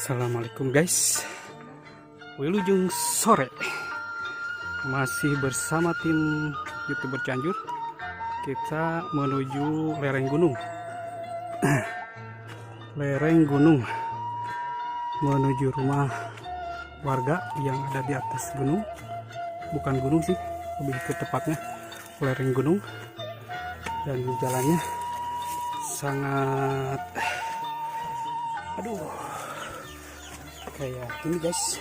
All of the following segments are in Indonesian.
Assalamualaikum guys, Wilujeng sore masih bersama tim YouTuber Cianjur. Kita menuju lereng gunung lereng gunung menuju rumah warga yang ada di atas gunung. Bukan gunung sih, lebih ke tepatnya lereng gunung. Dan jalannya sangat kayak ini guys.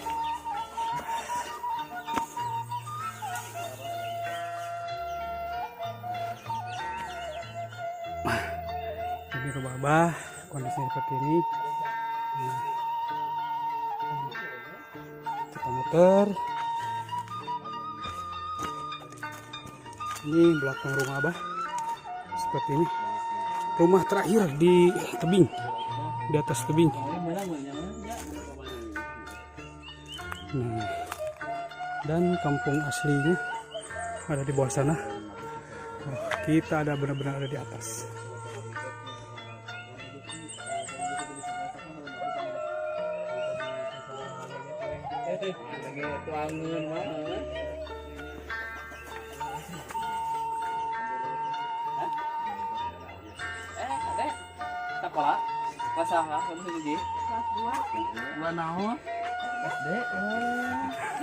Ini rumah Abah, kondisinya seperti ini. Kita muter. Ini belakang rumah Abah seperti ini. Rumah terakhir di tebing, di atas tebing. Dan kampung aslinya ada di bawah sana. Kita ada benar-benar ada di atas. Sekolah kelas apa? Kamu sih? Kelas 2. Dua naon? SD.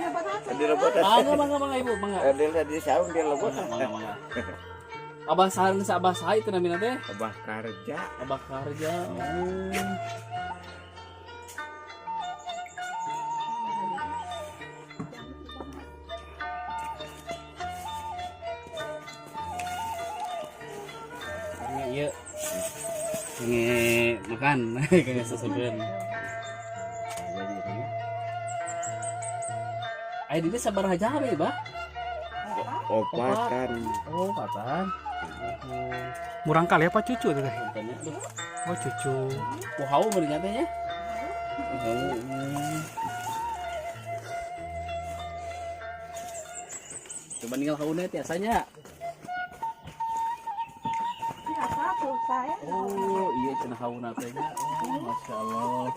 Ya betul. Di Lebutan. Mangga ibu, mangga. Di saung di Lebutan. Mangga. Abah sahan sa abah saha itu namina teh? Abah Karja. Abah Karja. Iya. Ini makan kayak seseben. Ayo ini sabar aja be, Bah. Opatan. Oh, patan. Murang kali apa cucu tuh? Tanya tuh. Oh cucu. Pohau bener teh nya. Coba ninggal kauna biasanya. Biasa tuh saya. Oh, iya cenah kauna teh nya. Oh, masyaallah.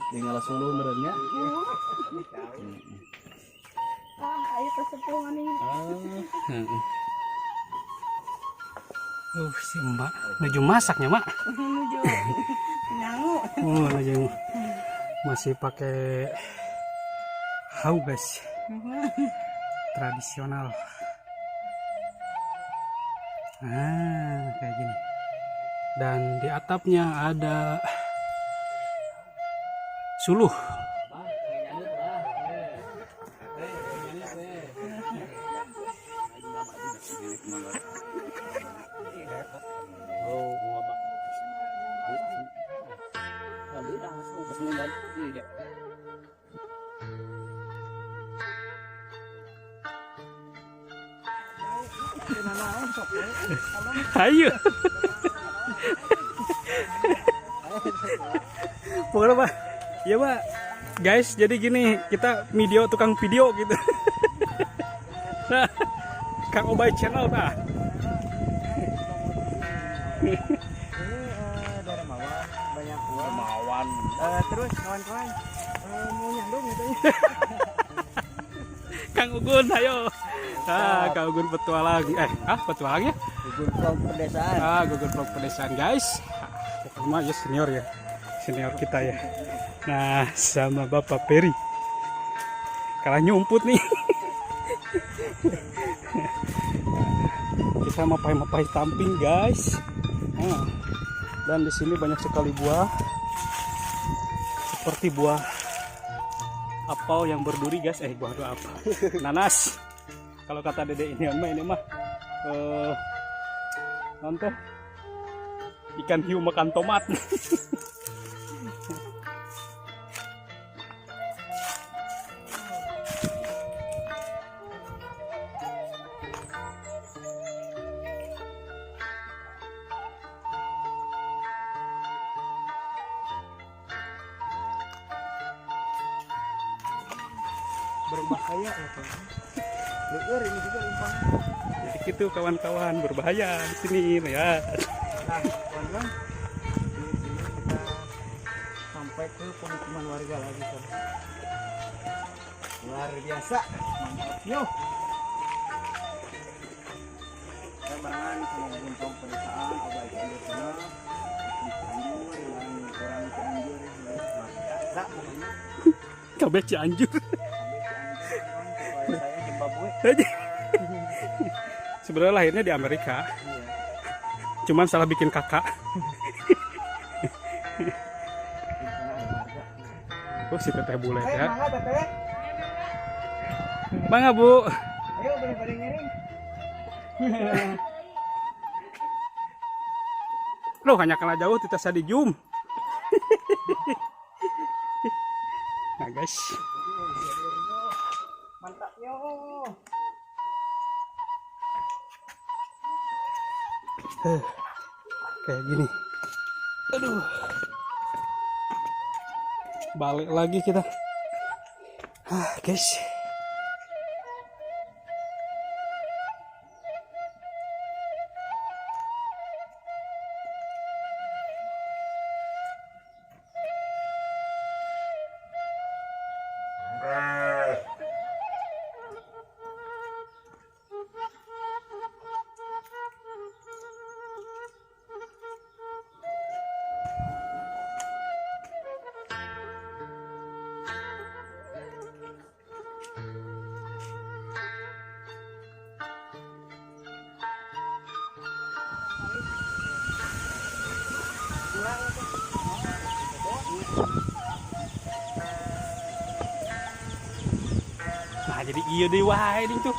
Tinggal solo merenya. Ayo kesepuhan ini. Si Mbak menuju masaknya, Mak. Menuju nyangu. Menuju masih pakai hau guys. Tradisional. Kayak gini. Dan di atapnya ada suluh. Ayo. Pokoknya Pak. Ya Pak. Guys, jadi gini, kita tukang video gitu. Nah, Kang Obay channel Pak. Ini dari Mawan, banyak uang. Mawan. Terus kawan-kawan mau nyandung gitu ya. Kang Ugun, ayo. Kang Ugun petualang. Petualang ya? Gugun Vlog Pedesaan. Gugun Vlog Pedesaan guys. Pokoknya ya senior ya. Senior kita ya. Nah, sama Bapak Peri. Kalah nyumput nih. Kita mapai-mapai tamping guys. Dan di sini banyak sekali buah. Seperti buah apel yang berduri guys. Buah apa? Nanas. Kalau kata Dede ini mah nanti ikan hiu makan tomat. berbahaya ya kan. Liur ini juga umpan. Jadi gitu kawan-kawan, berbahaya di sini lihat. Nah, kawan-kawan, di sini kita sampai ke pemukiman warga lagi kan. Luar biasa, mantap yo. Saya barengan sama Buntong Pedesaan, Abah Cianjur sana, di Cianjur, yang orang Cianjur ya, luar biasa pokoknya. Kabeh Cianjur. Sampai saya Zimbabwe. Sebenarnya lahirnya di Amerika, Iya. cuman salah bikin kakak. Di sana ada warga. Oh si teteh bule Eh, ya. mangga teteh. Bangga bu. Ayo beri ngiring. Loh hanya kena jauh tidak bisa di zoom. Nah guys, Mantap yo. kayak gini. Aduh. Balik lagi kita. Guys. Nah jadi iya deh wah ini tuh.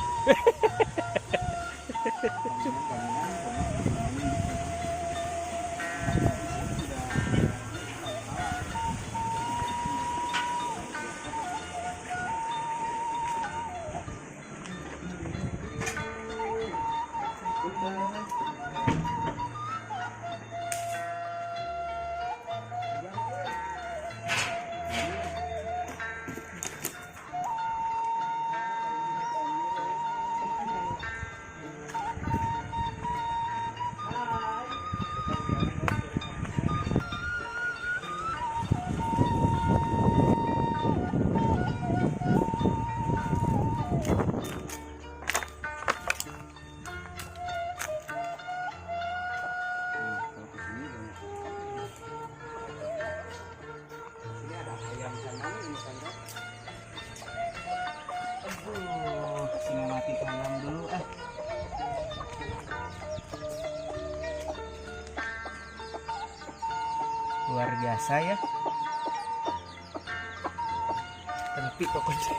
Kasih mati ayam dulu luar biasa ya. Tepi pokoknya.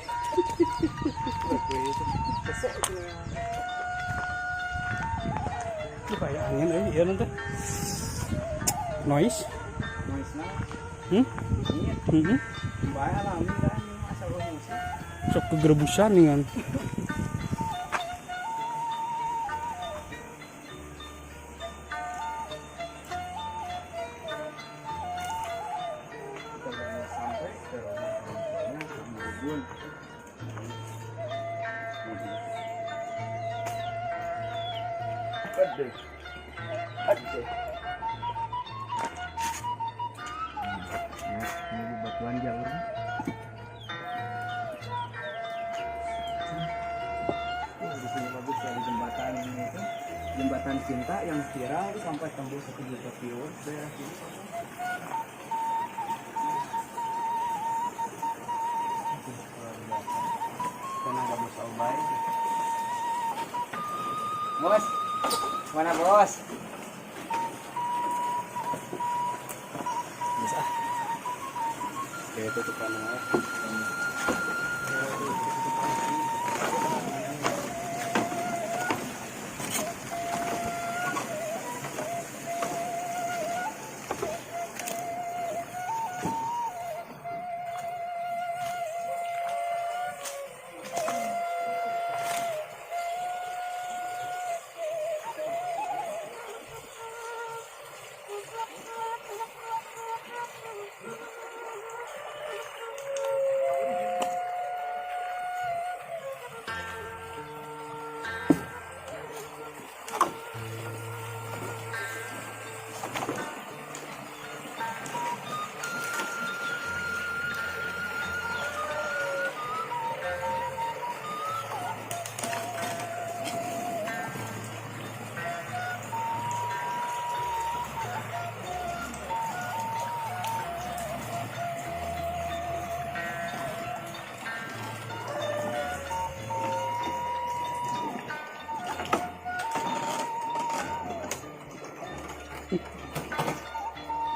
Itu kayak angin iya nanti. Noise. Noise-nya Hmm? ini bae alami kan asal musik. Sok kegerebusan nih kan. Kita baru sampai ke rumah orang tuanya sama Bun. Aduh. Aduh. Nah, ini batuan jalur. Di sini bagus ya di jembatan ini itu. Jembatan cinta yang viral itu sampai tembus 1 juta viewers daerah sini. Karena ada bos Albay. Bos, mana bos? Bisa. Oke tutup kamera.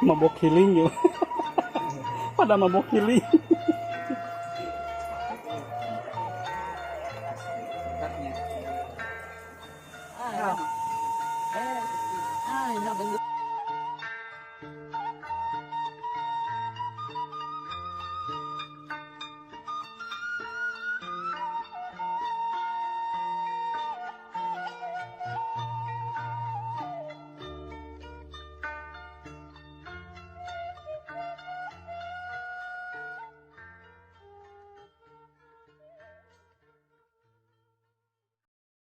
Mabok healing yuk. Pada mabok healing.